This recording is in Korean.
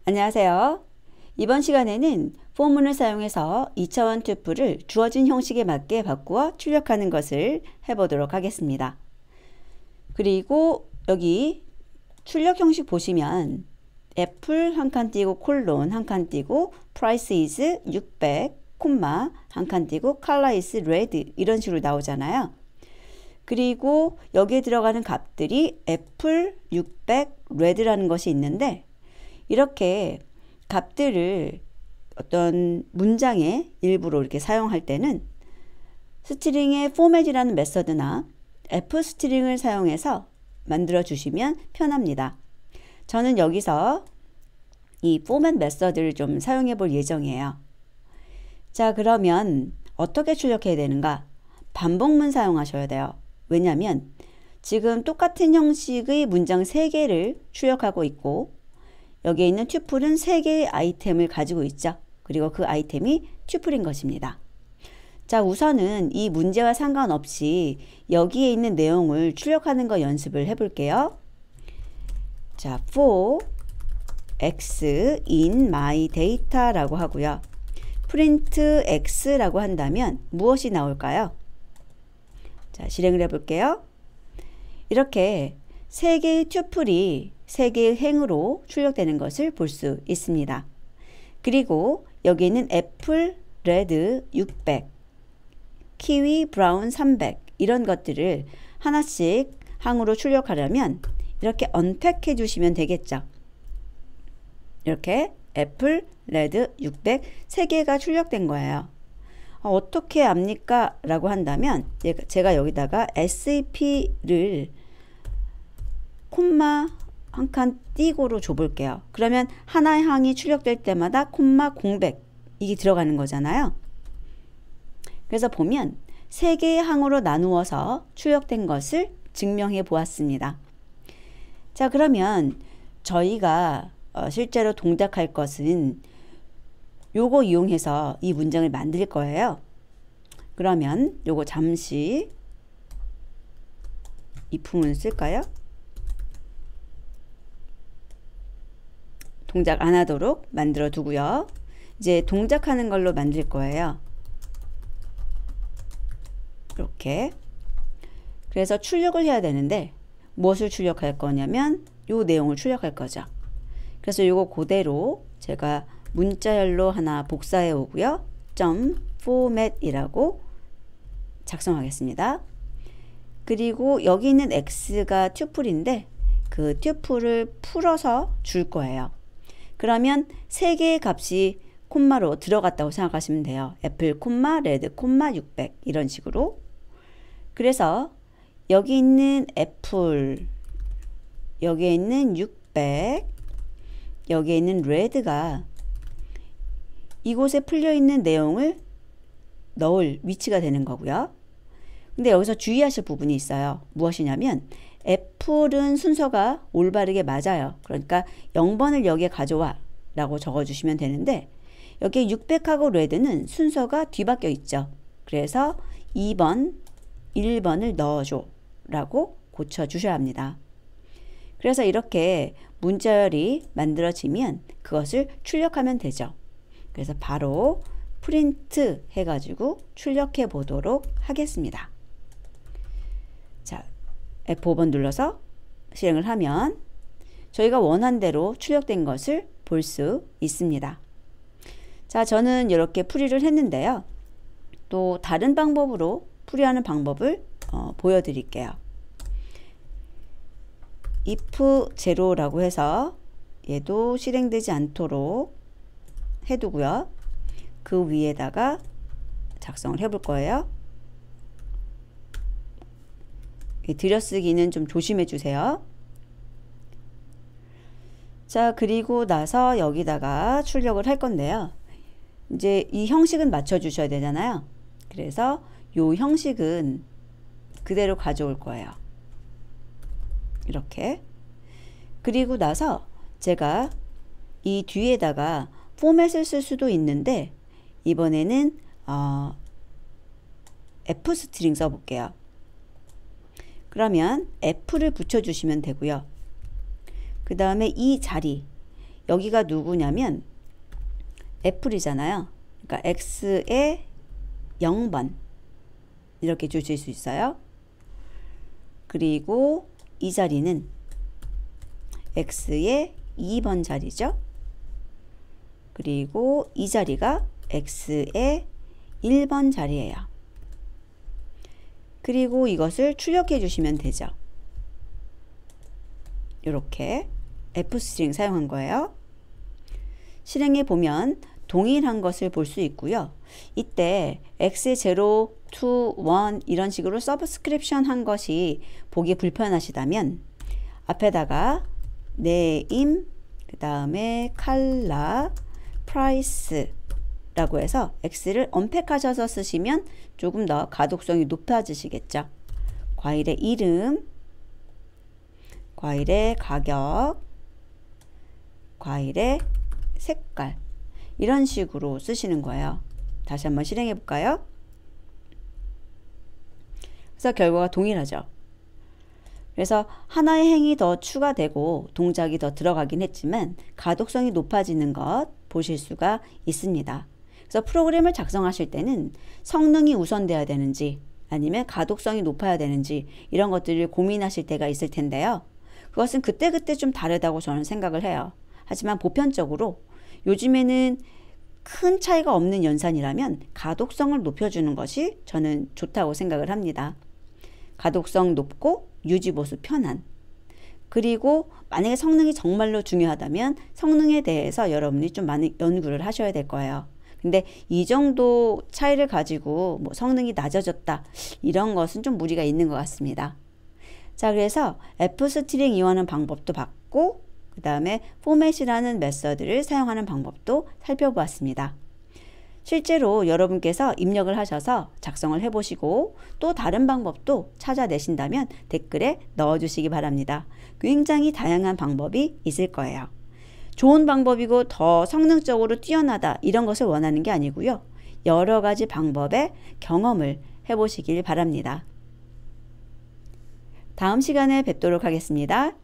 안녕하세요. 이번 시간에는 포문을 사용해서 2차원 튜플을 주어진 형식에 맞게 바꾸어 출력하는 것을 해보도록 하겠습니다. 그리고 여기 출력 형식 보시면 애플 한 칸 띄고 콜론 한 칸 띄고 price is 600 콤마 한 칸 띄고 color is red 이런 식으로 나오잖아요. 그리고 여기에 들어가는 값들이 애플 600 red라는 것이 있는데 이렇게 값들을 어떤 문장의 일부로 이렇게 사용할 때는 스트링의 포맷이라는 메서드나 f스트링을 사용해서 만들어 주시면 편합니다. 저는 여기서 이 포맷 메서드를 좀 사용해 볼 예정이에요. 자, 그러면 어떻게 출력해야 되는가? 반복문 사용하셔야 돼요. 왜냐하면 지금 똑같은 형식의 문장 3개를 출력하고 있고 여기에 있는 튜플은 3개의 아이템을 가지고 있죠. 그리고 그 아이템이 튜플인 것입니다. 자, 우선은 이 문제와 상관없이 여기에 있는 내용을 출력하는 거 연습을 해볼게요. 자, for x in my data라고 하고요. print x라고 한다면 무엇이 나올까요? 자, 실행을 해볼게요. 이렇게 3개의 튜플이 3개의 행으로 출력되는 것을 볼 수 있습니다. 그리고 여기 있는 애플 레드 600, 키위 브라운 300 이런 것들을 하나씩 항으로 출력하려면 이렇게 언팩 해주시면 되겠죠. 이렇게 애플 레드 600 3개가 출력된 거예요. 어떻게 압니까? 라고 한다면 제가 여기다가 SAP를 콤마 한 칸 띄고로 줘볼게요. 그러면 하나의 항이 출력될 때마다 콤마 공백 이게 들어가는 거잖아요. 그래서 보면 3개의 항으로 나누어서 출력된 것을 증명해 보았습니다. 자, 그러면 저희가 실제로 동작할 것은 요거 이용해서 이 문장을 만들 거예요. 그러면 요거 잠시 이 부분을 쓸까요? 동작 안 하도록 만들어 두고요. 이제 동작하는 걸로 만들 거예요. 이렇게. 그래서 출력을 해야 되는데 무엇을 출력할 거냐면 요 내용을 출력할 거죠. 그래서 요거 그대로 제가 문자열로 하나 복사해 오고요. .format이라고 작성하겠습니다. 그리고 여기 있는 x가 튜플인데 그 튜플을 풀어서 줄 거예요. 그러면 3개의 값이 콤마로 들어갔다고 생각하시면 돼요. 애플 콤마 레드 콤마 600 이런 식으로. 그래서 여기 있는 애플, 여기에 있는 600, 여기에 있는 레드가 이곳에 풀려 있는 내용을 넣을 위치가 되는 거고요. 근데 여기서 주의하실 부분이 있어요. 무엇이냐면 애플은 순서가 올바르게 맞아요. 그러니까 0번을 여기에 가져와 라고 적어주시면 되는데 여기에 600하고 레드는 순서가 뒤바뀌어 있죠. 그래서 2번, 1번을 넣어줘 라고 고쳐주셔야 합니다. 그래서 이렇게 문자열이 만들어지면 그것을 출력하면 되죠. 그래서 바로 프린트 해가지고 출력해 보도록 하겠습니다. 자, F5번 눌러서 실행을 하면 저희가 원한 대로 출력된 것을 볼 수 있습니다. 자, 저는 이렇게 풀이를 했는데요. 또 다른 방법으로 풀이하는 방법을 보여드릴게요. if 제로라고 해서 얘도 실행되지 않도록 해두고요. 그 위에다가 작성을 해볼 거예요. 들여쓰기는 좀 조심해 주세요. 자, 그리고 나서 여기다가 출력을 할 건데요. 이제 이 형식은 맞춰 주셔야 되잖아요. 그래서 요 형식은 그대로 가져올 거예요. 이렇게. 그리고 나서 제가 이 뒤에다가 포맷을 쓸 수도 있는데 이번에는 F 스트링 써볼게요. 그러면 F를 붙여주시면 되고요. 그 다음에 이 자리, 여기가 누구냐면 애플이잖아요. 그러니까 x의 0번 이렇게 주실 수 있어요. 그리고 이 자리는 x의 2번 자리죠. 그리고 이 자리가 x의 1번 자리예요. 그리고 이것을 출력해 주시면 되죠. 이렇게 F 스트링 사용한 거예요. 실행해 보면 동일한 것을 볼 수 있고요. 이때 x의 0, 2, 1 이런 식으로 서브스크립션 한 것이 보기 불편하시다면 앞에다가 name, 그 다음에 color, price 라고 해서 x를 언팩하셔서 쓰시면 조금 더 가독성이 높아지시겠죠. 과일의 이름, 과일의 가격, 과일의 색깔 이런 식으로 쓰시는 거예요. 다시 한번 실행해 볼까요? 그래서 결과가 동일하죠. 그래서 하나의 행이 더 추가되고 동작이 더 들어가긴 했지만 가독성이 높아지는 것 보실 수가 있습니다. 그래서 프로그램을 작성하실 때는 성능이 우선돼야 되는지 아니면 가독성이 높아야 되는지 이런 것들을 고민하실 때가 있을 텐데요. 그것은 그때그때 좀 다르다고 저는 생각을 해요. 하지만 보편적으로 요즘에는 큰 차이가 없는 연산이라면 가독성을 높여주는 것이 저는 좋다고 생각을 합니다. 가독성 높고 유지보수 편한. 그리고 만약에 성능이 정말로 중요하다면 성능에 대해서 여러분이 좀 많은 연구를 하셔야 될 거예요. 근데 이 정도 차이를 가지고 뭐 성능이 낮아졌다 이런 것은 좀 무리가 있는 것 같습니다. 자, 그래서 F스트링 이용하는 방법도 봤고 그 다음에 포맷이라는 메서드를 사용하는 방법도 살펴보았습니다. 실제로 여러분께서 입력을 하셔서 작성을 해보시고 또 다른 방법도 찾아내신다면 댓글에 넣어주시기 바랍니다. 굉장히 다양한 방법이 있을 거예요. 좋은 방법이고 더 성능적으로 뛰어나다 이런 것을 원하는 게 아니고요. 여러 가지 방법의 경험을 해보시길 바랍니다. 다음 시간에 뵙도록 하겠습니다.